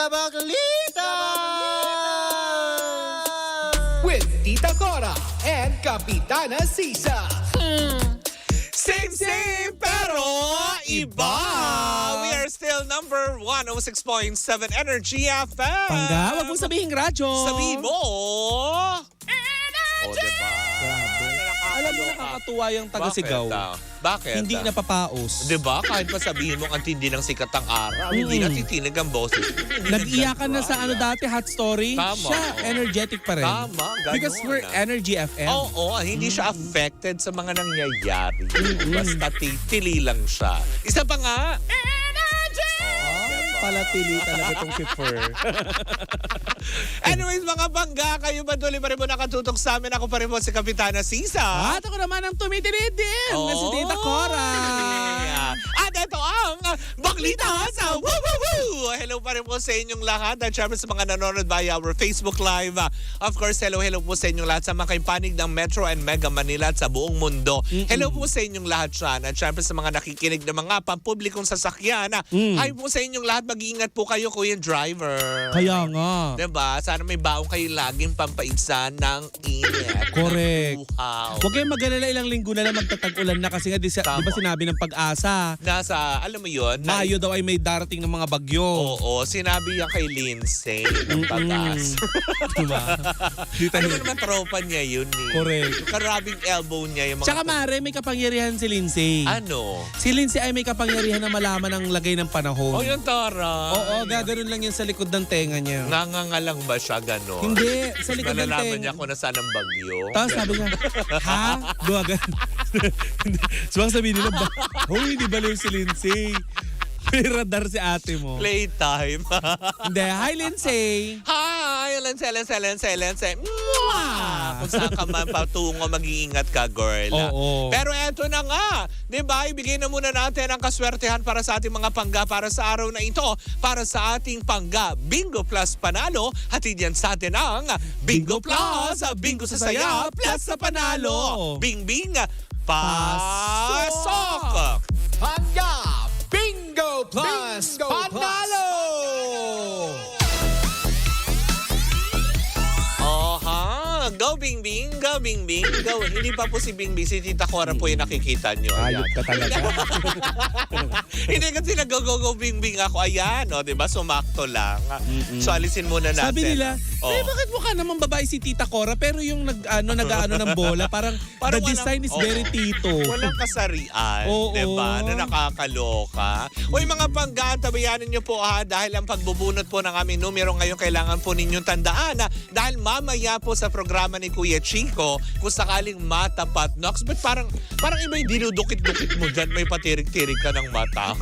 Sa Baklita! With Tita Cora and Kapitana Sisa. Same, pero iba. We are still number 106.7 Energy FM. Pangga, wag mong sabihin radyo. Sabihin mo. O, diba? Alam mo, nakakatuwa yung taga-sigaw. Bakit? Hindi napapaos. Diba? Kahit pa sabihin mo ang tindi ng sikat ng araw, hindi natitinig ang boses. Nag-iyakan na sa ano dati, hot story. Tama, Siya, oo. energetic pa rin. Tama, ganun. Because we're Energy FM. Oo, hindi siya affected sa mga nangyayari. Basta tili lang siya. Isa pa nga, Palatili talaga itong si Fer. anyways, mga bangga, kayo ba tuloy pa rin mo nakatutok sa amin? Ako pa rin po si Kapitana Sisa. At ako naman ang tumitinid din na si Oh. Tita Cora. Yeah. At ito ang Baklita sa Woo Woo Woo! Hello pa rin po sa inyong lahat. At syempre sa mga nanonood via our Facebook Live. Of course, hello po sa inyong lahat sa mga kaipanig ng Metro and Mega Manila at sa buong mundo. Hello po sa inyong lahat dyan. At syempre sa mga nakikinig ng mga pampublikong sasakyan. Hi po sa inyong lahat. Mag-iingat po kayo, Kuya Driver. Kaya nga. Diba? Sana may baong kayo laging pampainsan ng init. Correct. Wow. Huwag kayong mag-alala, ilang linggo na lang magtatag-ulan na kasi nga di ba sinabi ng pag-asa, Nasa, alam mo yun? Mayo daw ay may darating ng mga bagyo. Oo, sinabi yan kay Lindsay ng pag-asa. Diba? Ano mo naman tropa niya yun eh. Correct. Yung karabing elbow niya. Yung mga Tsaka mare, may kapangyarihan si Lindsay. Ano? Si Lindsay ay may kapangyarihan na malaman ang lagay ng panahon. Oh, yung Tara. Oo, gaganon lang yan sa likod ng tenga niya. Nangangalang ba siya gano'n? Hindi, sa likod ng Malalaman tenga. niya kung nasaan ang bagyo. Tapos sabi niya, ha? Gawa-ganon. So sabi nila, hindi baliw si Lindsay. May radar si ate mo. Playtime. Hindi, hi Lindsay. Hi, Lindsay. Mwah! Kung saan ka man patungo, mag-iingat ka, girl. Oo. Pero eto na nga, di ba? Ibigay na muna natin ang kaswertehan para sa ating mga pangga para sa araw na ito. Para sa ating pangga, Bingo Plus Panalo. Hatid yan sa atin ang Bingo Plus. Bingo sa saya, plus sa panalo. Bing, bing, pasok! Pangga Bingo Plus Panalo! Oha! Go, Bing Bing! Go, Bing Bing! Go! Hindi pa po si Bing Bing. Si Tita Cora po yung nakikita nyo. Ayan. Ayot ka talaga. Hindi kasi nag-go-go Bing Bing ako. Ayan, o, diba? Sumakto lang. So, alisin muna natin. Sabi nila, Oh. bakit mukha naman babae si Tita Cora pero yung nag-ano ng bola, parang the design is very tito. Walang kasarian, Oo. diba? Na nakakaloka. Uy, mga panggaan, tabayanan nyo po dahil ang pagbubunot po ng aming numero ngayon kailangan po ninyong tandaan dahil mamaya po sa programa ni Kuya Chico, kung sakaling matapat, Nox, but parang iba yung dinudukit-dukit mo dyan, may patirig-tirig ka ng mata.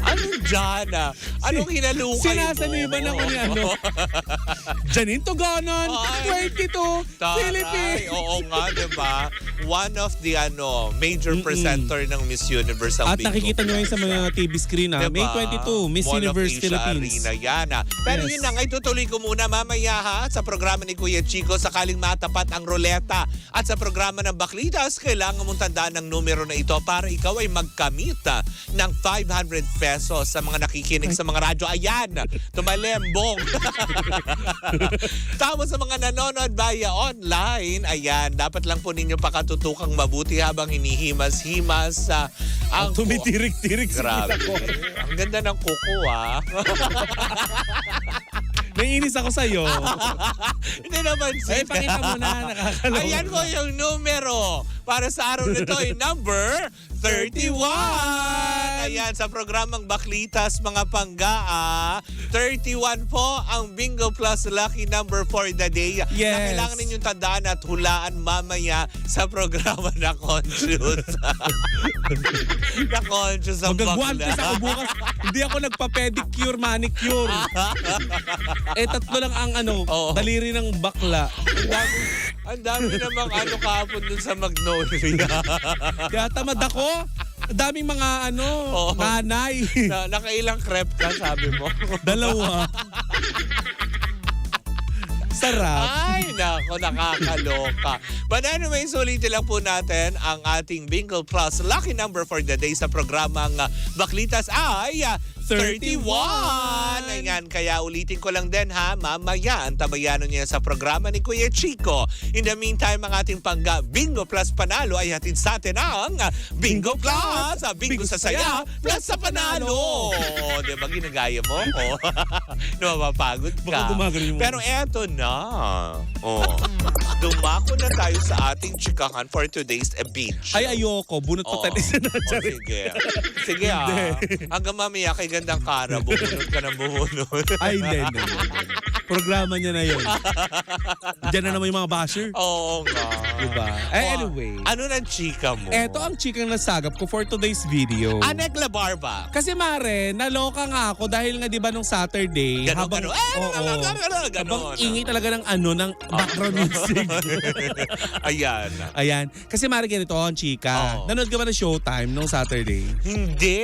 Anong dyan Anong hinalukay mo? Sinasaniban ako ni Janine Togonon, Ay, 22, Taray, Philippines. oo nga, diba? One of the major presenter ng Miss Universe ang At Bingo nakikita nyo ngayon sa mga TV screen May 22, Miss Mall of Universe Asia Philippines. Arena yan Pero Yes. yun na nga, itutuloy ko muna mamaya sa programa ni Kuya Chico sakaling matapat ang ruleta. At sa programa ng Baklitas, kailangan mong tandaan ang numero na ito para ikaw ay magkamit ng 500 pesos sa mga nakikinig sa mga radyo. Ayan, tumalembong. Tapos sa mga nanonood via online, ayan, dapat lang po ninyo pakatutukang mabuti habang hinihimas-himas ang Tumitirik-tirik si Grabe. Tita Cora. Ang ganda ng kuko Naiinis ako sa'yo. Hindi naman Ay, pakita mo na, nakakaloka. Ayan po yung numero para sa araw na ito ay number 31. Ayan, sa programang Baklitas, mga pangga, 31 po ang Bingo Plus Lucky number for the day. Yes. Na kailangan ninyong tandaan at hulaan mamaya sa programa na Conscious. Na Conscious ang Magagwantes bakla. ako bukas. Hindi ako nagpa-pedicure, manicure. Tatlo lang ang Oo. daliri ng bakla. Ang dami namang kahapon dun sa Magnolia. Kaya tamad ako. Ang daming mga Oo. nanay. Nakailang crepe ka, sabi mo. 2. Sarap. Ay, nako, nakakaloka. But anyway, sulitin lang po natin ang ating Bingo Plus lucky number for the day sa programang Baklitas ay 31! Ayan, kaya ulitin ko lang din ha, mamaya ang tabayano niya sa programa ni Kuya Chico. In the meantime, ang ating Bingo Plus Panalo ay hatid sa atin ang Bingo Plus! Bingo sa saya, plus sa panalo! Di ba, ginagaya mo? Oh. Mapapagod ka. Baka gumagano mo. Pero eto na. Oh. Dumako na tayo sa ating chikahan for today's beach. Ay, ayoko. Bunot pa tayo sa natsari. Sige. Sige hanggang mamaya kay Gandang Kara, bumunot ka ng bumunot. Ay, hindi. Programa niya na yun. Diyan na naman yung mga basher. Oo nga. Diba? Anyway. Ano ng chika mo? Eto ang chikang nasagap ko for today's video. Anek La Barba. Kasi Mare, naloka nga ako dahil nga 'di ba nung Saturday Ganon. habang ingay talaga ng background music. Ayan. Ayan. Kasi Mare, ganito ang chika. Oo. Nanood ka ba ng Showtime nung Saturday? Hindi.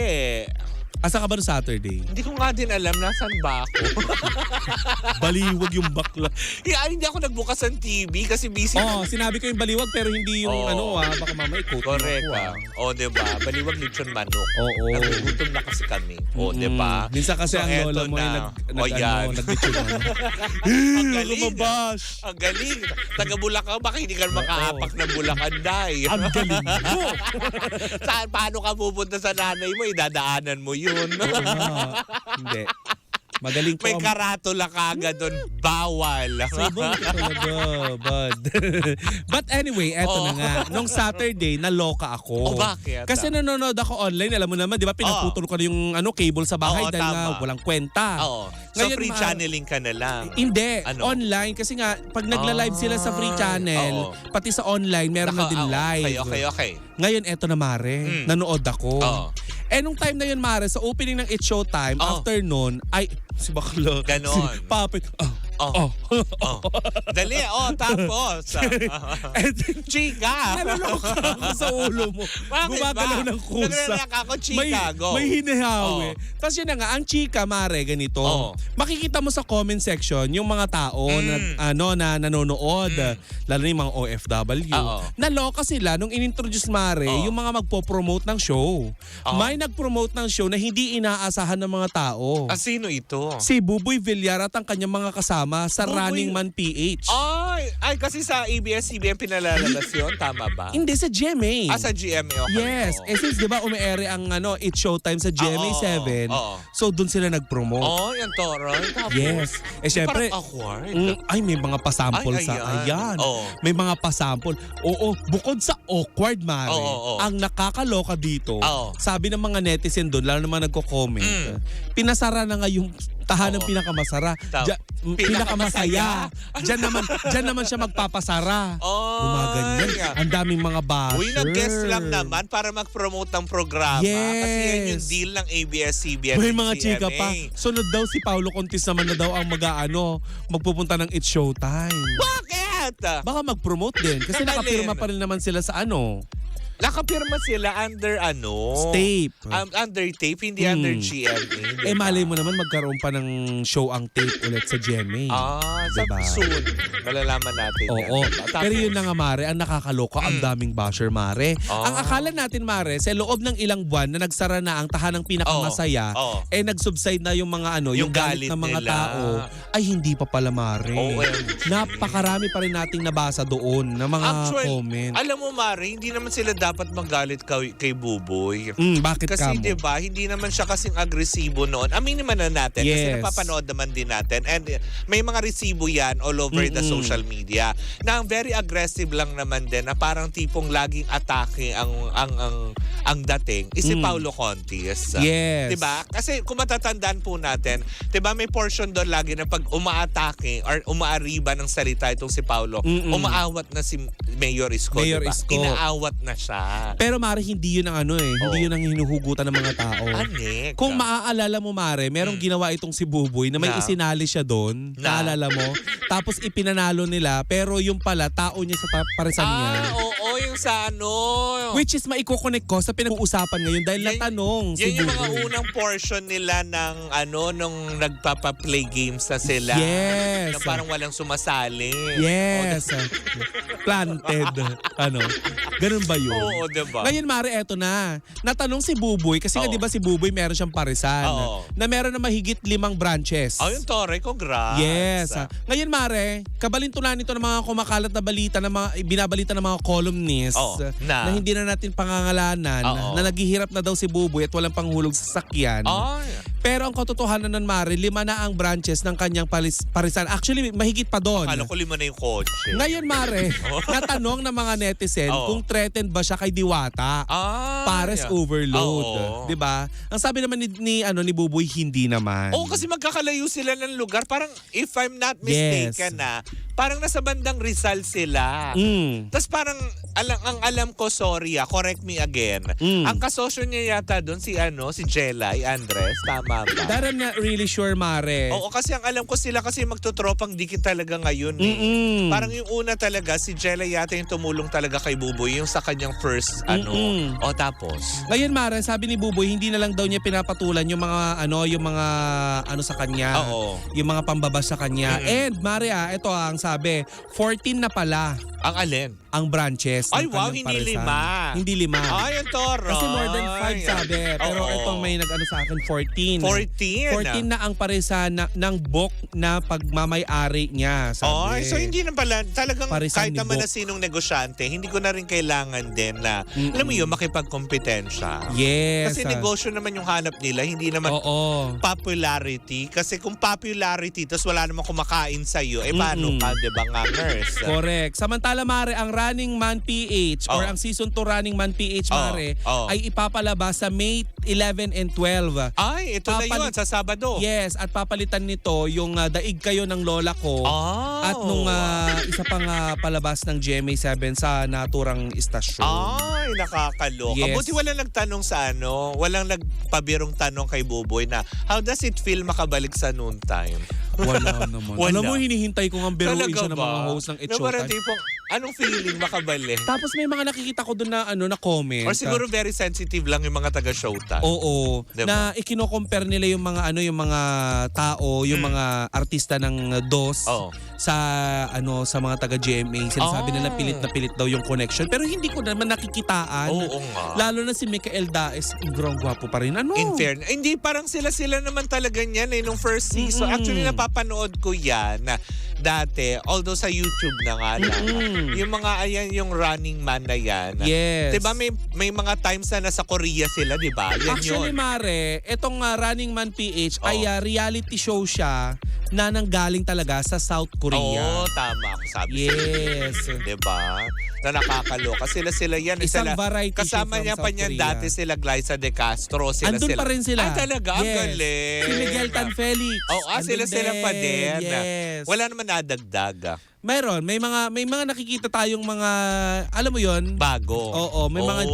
Asa ka ba nung Saturday? Hindi ko nga din alam nasaan ba ako. Baliwag yung bakla. Hindi ako nagbukas ng TV kasi busy. Sinabi ko yung baliwag pero hindi yung baka mamaya i-quote mo Correct ako. diba? Baliwag lechon manok. Oo. Nagugutom na kasi kami. Diba? Minsan kasi ang lola mo ay nag-lechon manok. Ang galing. Lumabash. Ang galing. Taga Bulacan, baka hindi ka makaapak ng Bulacan, Day. Ang galing mo. Paano ka pupunta sa nanay mo? Idadaanan mo yun. Oo nga. Hindi. Magaling ko. May karatula ka agad doon. Bawal. Sabon ka talaga, bud. But anyway, eto na nga. Nung Saturday, naloka ako. Bakit? Kasi nanonood ako online. Alam mo naman, di ba, pinaputol ko na yung cable sa bahay dahil nga walang kwenta. Oo. So Ngayon, free channeling ka na lang. Hindi. Ano? Online. Kasi nga, pag nagla-live sila sa free channel, pati sa online, meron na din live. Okay. Ngayon, eto na, Mare. Nanood ako. Nung time na yun, Mare, sa opening ng It's Showtime, after nun, ay, si bakla. Ganon. Si Papit. Dali, tapos. Chika. Nalaloka ako sa ulo mo. Bakit Gumagalaw ba? ng kusa. Naglalak ako, chika. Go. May hinihawi. Tapos yun na nga, ang chika, Mare, ganito. Makikita mo sa comment section yung mga tao na nanonood, lalo na yung mga OFW. Naloka sila nung inintroduce, Mare, yung mga magpo-promote ng show. May nag-promote ng show na hindi inaasahan ng mga tao. Sino ito? Si Buboy Villar at ang kanyang mga kasama sa Running Man PH. Ay, kasi sa ABS-CBN pinalalabas yun. Tama ba? Hindi, sa GMA. Sa GMA. Okay. Yes. Since di ba ume-ere ang It's Showtime sa GMA 7, so dun sila nag-promote. Yung Toroy. Tapos, Yes. Syempre, parang awkward. ay may mga pasample sa ayan. May mga pasample. Oo, bukod sa awkward, Mare, ang nakakaloka dito, sabi ng mga netizen doon, lalo naman nagko-comment, pinasara na nga yung tahanang pinakamasara. Pinakamasaya. Diyan naman siya magpapasara. Gumaganyan. Ang daming mga basher. Uy, nag-guest lang naman para mag-promote ng programa. Yes. Kasi yan yung deal ng ABS-CBN. May mga chika pa. Sunod daw si Paulo Contis naman na daw ang magpupunta ng It's Showtime. Bakit? Baka mag-promote din. Kasi Kamalin. nakapirma pa rin naman sila sa Nakapirma sila under Tape. Under tape, hindi under GMA. Malay mo naman magkaroon pa ng show ang tape ulit sa GMA. Diba? Soon. Malalaman natin Oo. yan. Diba? Pero yun na nga, Mare, ang nakakaloka, ang daming basher, Mare. Ang akala natin, Mare, sa loob ng ilang buwan na nagsara na ang tahanang pinakamasaya, nag-subside na yung mga yung galit ng mga nila. tao, ay hindi pa pala, Mare. Napakarami pa rin nating nabasa doon na mga comment. Alam mo, Mare, hindi naman sila dapat magalit kay Buboy. Bakit kasi kamo? diba, hindi naman siya kasing agresibo noon. Aminin naman na natin kasi napapanood naman din natin. And may mga resibo yan all over the social media na ang very aggressive lang naman din na parang tipong laging atake ang dating is si Paulo Contis. Yes. Diba? Kasi kung matatandaan po natin, diba may portion doon lagi na pag umaatake or umaariba ng salita itong si Paulo, umaawat na si Mayor Isko. Mayor diba? Isko. Inaawat na siya. Pero Mare, hindi yun ang hindi yun ang hinuhugutan ng mga tao. Anik. Kung maaalala mo, Mare, merong ginawa itong si Buboy na may isinali siya doon. Naalala mo? Tapos ipinanalo nila, pero yung pala, tao niya sa paresan niya. Oo, yung sa ano. Which is maiko-connect ko sa pinag-uusapan ngayon dahil natanong si Yan yung mga Buboy. unang portion nila ng nung nagpapa-play games na sila. Yes. Na parang walang sumasali. Yes. Planted. Ganun ba yun? Oo, diba? Ngayon, Mare, eto na. Natanong si Buboy, kasi nga Oo. di ba si Buboy meron siyang parisan Oo. na meron na mahigit 5 branches. Oh, yung Tore, congrats. Yes. Ngayon, Mare, kabalintunan nito ng mga kumakalat na balita, ng mga binabalita ng mga columnists na hindi na natin pangangalanan, na naghihirap na daw si Buboy at walang panghulog sa sakyan. Pero ang katotohanan nun, Mare, 5 na ang branches ng kanyang parisan. Actually, mahigit pa doon. Akala ko 5 na yung kotse. Ngayon, Mare, natanong ng mga netizen kung threatened ba siya kay Diwata. Pares overload. 'Di ba? Ang sabi naman ni Buboy, hindi naman. Kasi magkakalayo sila ng lugar. Parang, if I'm not mistaken parang nasa bandang Rizal sila. Tapos parang, ang alam ko, sorry correct me again. Ang kasosyo niya yata doon si Jelay Andres. Tama ba? That I'm not really sure, Mare. Oo, kasi ang alam ko sila kasi magtutropang dikit talaga ngayon Parang yung una talaga, si Jelay yata yung tumulong talaga kay Buboy, yung sa kanyang first tapos. Ngayon, Mare, sabi ni Buboy, hindi na lang daw niya pinapatulan yung mga sa kanya. Yung mga pambabas sa kanya. And Mare, ito ang sabi, 14 na pala. Ang alin? Ang branches. Ay, wow, hindi 5. Hindi 5. Ay, ang toro. Kasi more than 5 sabi. Pero itong may sa akin, 14. 14 na ang parisan ng book na pagmamay-ari niya. Sabi. So hindi na pala, talagang Parisan kahit ni naman Bok. na sinong negosyante, hindi ko na rin kailangan din na, alam mo yun, makipagkompetensya. Yes. Kasi negosyo naman yung hanap nila, hindi naman popularity. Kasi kung popularity, tapos wala namang kumakain sa'yo, paano ka, di ba nga, nurse? Correct. Samantala, Mare, ang Running Man PH or ang Season 2 Running Man PH, Mare, ay ipapalabas sa May 11 and 12. Ay, ito na yun, sa Sabado. Yes, at papalitan nito yung Daig Kayo ng Lola Ko at nung isa pang palabas ng GMA7 sa naturang istasyon. Ay, nakakaloka. Yes. Buti walang nagtanong sa walang nagpabirong tanong kay Buboy na, how does it feel makabalik sa noontime? Wala naman. Alam mo, hinihintay ko nga biruin siya ng mga host ng It's Showtime. Tipong, anong feeling makabalik? Tapos may mga nakikita ko doon na comment. Or siguro very sensitive lang yung mga taga-Showtime. Oo. Diba? Na ikino-compare nila yung mga yung mga tao, yung mga artista ng DOS sa sa mga taga-GMA. Sinasabi nila pilit na pilit daw yung connection. Pero hindi ko naman nakikitaan. Oo nga. Lalo na si Michael Daes, grong gwapo pa rin. In fairness, hindi parang sila naman talaga niyan nung first season. Actually, napapanood ko yan na dati, although sa YouTube na nga lang. Yung mga yung Running Man na yan. Yes. Diba may mga times na nasa Korea sila, diba? Yan Actually, yun. Mare, itong Running Man PH ay reality show siya na nanggaling talaga sa South Korea. Tama. Sabi yes. Diba? Na nakakaloka. Sila yan. Isang variety show kasama from niya pa South niyan Korea. dati sila Glyza De Castro. Andun pa rin sila. Ay, talaga? Ang galing. Si Miguel Tan Felix. Sila pa din. Yes. Wala naman nadagdag. Mayroon, may mga nakikita tayong mga, alam mo yon, bago. Oo, may mga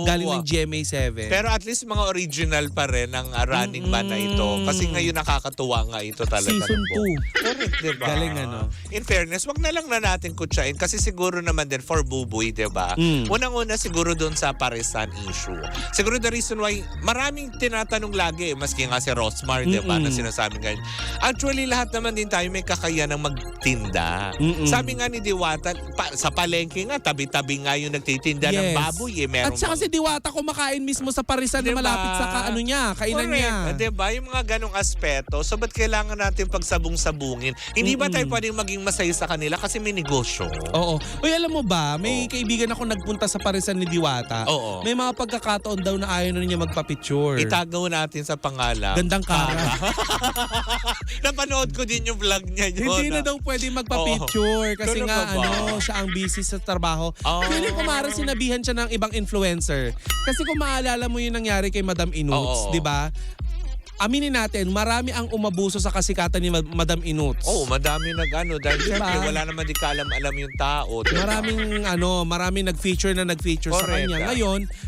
galing ng GMA7. Pero at least mga original pa rin ang Running Man na ito. Kasi ngayon nakakatuwa nga ito talaga. Season 2. Correct, diba? Galing In fairness, wag na lang na natin kutsain kasi siguro naman din for Buboy, diba? Unang-una siguro doon sa parisan issue. Siguro the reason why maraming tinatanong lagi, maski nga si Rosmar, diba, na sinasabi ngayon. Actually, lahat naman din tayo may kakayanang magtinda. Sabi nga ni Diwata, sa palengke nga, tabi-tabi nga yung nagtitinda ng baboy. At saka si Diwata kumakain mismo sa parisan na malapit sa kainan niya. Diba? Yung mga ganong aspeto. So, ba't kailangan natin pagsabong-sabungin? Hindi ba tayo pwedeng maging masaya sa kanila kasi may negosyo? Oo. Uy, alam mo ba, may kaibigan ako nagpunta sa parisan ni Diwata. Oo. May mga pagkakataon daw na ayaw na niya magpa-picture. Itagaw natin sa pangalan. Gandang kara. Napanood ko din yung vlog niya yun. Hindi na daw pwede magpa-picture kasi nga siya ang busy sa trabaho. Feeling ko Mara sinabihan siya ng ibang influencer. Kasi kung maalala mo yung nangyari kay Madam Inuts, di ba? aminin natin, marami ang umabuso sa kasikatan ni Madam Inuts. Oo, madami nag-ano. Dahil Diba? syempre, wala naman di kaalam-alam yung tao. Diba? Maraming nag-feature sa Correct. kanya.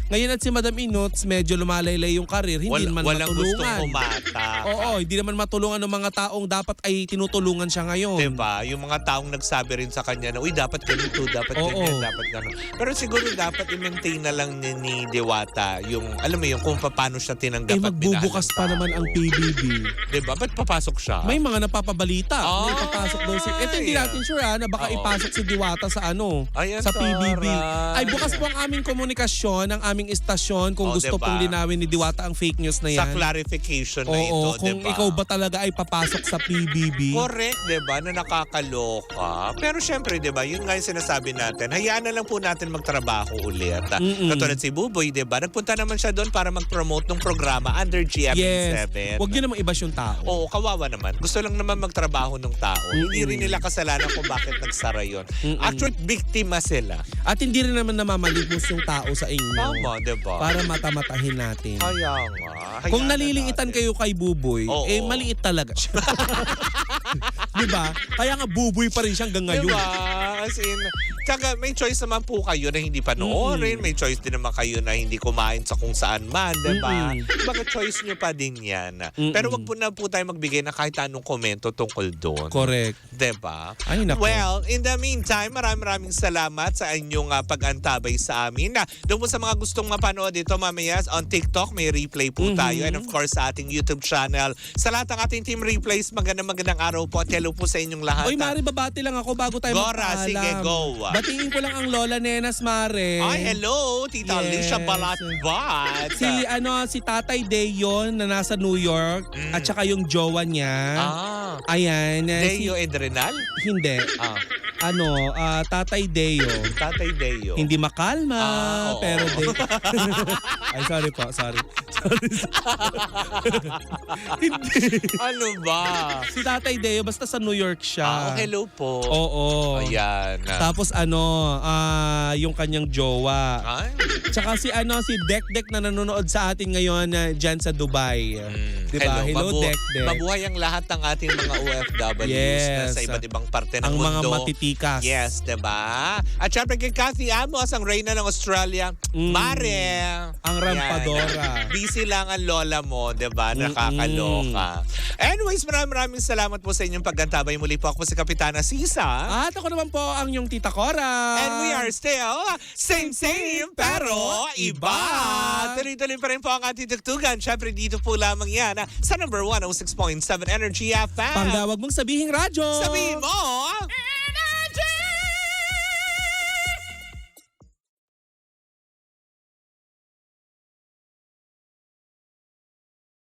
Ngayon at si Madam Inuts, medyo lumalaylay yung karir, hindi naman walang gustong matulungan. umata. Oo, hindi naman matulungan ng mga taong dapat ay tinutulungan siya ngayon. Diba? Yung mga taong nagsabi rin sa kanya na, uy, dapat ganito, dapat ganyan, dapat gano'n. Pero siguro dapat i-maintain na lang ni Diwata yung, alam mo yung kung paano siya tinanggap at magbubukas pa naman ang PBB. Diba? Ba't papasok siya? May mga napapabalita. May papasok daw si... Ito hindi natin sure na baka ipasok si Diwata sa Ayan, sa PBB. taray. Ay, bukas po ang aming komunikasyon, ang aming istasyon kung gusto diba? pong linawin ni Diwata ang fake news na yan. Sa clarification na ito, Oo, kung diba? ikaw ba talaga ay papasok sa PBB. Correct, diba? Na nakakaloka. Pero syempre, diba? Yun nga yung sinasabi natin. Hayaan na lang po natin magtrabaho ulit. Katulad si Buboy, diba? Nagpunta naman siya doon para mag-promote ng programa under GMA7. Huwag nyo namang ibas yung tao. Oo, kawawa naman. Gusto lang naman magtrabaho ng tao. Hindi rin nila kasalanan kung bakit nagsara yun. Actually, biktima sila. At hindi rin naman namamalimos yung tao sa inyo. Tama, diba? Para matamatahin natin. Kaya nga. Hayaan Kung na naliliitan natin. kayo kay Buboy, Oo. maliit talaga siya. Diba? Kaya nga Buboy pa rin siya hanggang ngayon. Diba? As in, tsaka may choice naman po kayo na hindi panoorin. May choice din naman kayo na hindi kumain sa kung saan man, diba? Baka choice nyo pa din yan. Pero wag po na po tayo magbigay na kahit anong komento tungkol doon. Correct. Diba? Ay, nako. Well, in the meantime, maraming salamat sa inyong pag-antabay sa amin. Doon po sa mga gustong mapanood dito mamaya on TikTok, may replay po tayo. And of course, sa ating YouTube channel. Sa lahat ng ating team replays, magandang araw po at hello po sa inyong lahat. Uy, Mare, babati lang ako bago tayo Gora, magpaalam. sige, go. Batiin ko lang ang Lola Nenas, Mare. Ay, hello, Tita Yes. Alicia Balatbat. Si Tatay Deo na nasa New York at saka yung jowa niya. Ayan. Deo Edrenal? Hindi. Tatay Deo. Tatay Deo. Hindi makalma, Oo. pero Ay, sorry po, sorry. Hindi. Ano ba? Si Tatay Deo, basta sa New York siya. Hello po. Oo. Ayan. Tapos yung kanyang jowa. Ay. Tsaka si Dek na nanonood sa atin ngayon dyan sa Dubai. Diba? Hello Dek. Mabuhay ang lahat ng ating mga OFWs na Yes. sa iba't ibang parte ng Ang mga mundo. matitikas. Yes, diba? At syempre kay Cathy Amos, ang reyna ng Australia. Mare. Ang rampadora. Yan. Busy lang ang lola mo, diba? Nakakaloka. Anyways, maraming salamat po sa inyong paggantabay. Muli po ako si Kapitana Sisa. At ako naman po ang yung Tita Cora. And we are still same pero iba. Tuloy-tuloy pa rin po ang ating tugtugan. Syempre dito po lamang yan sa number 106.7 Energy FM. Panggawag mong sabihing radyo. Sabihin mo!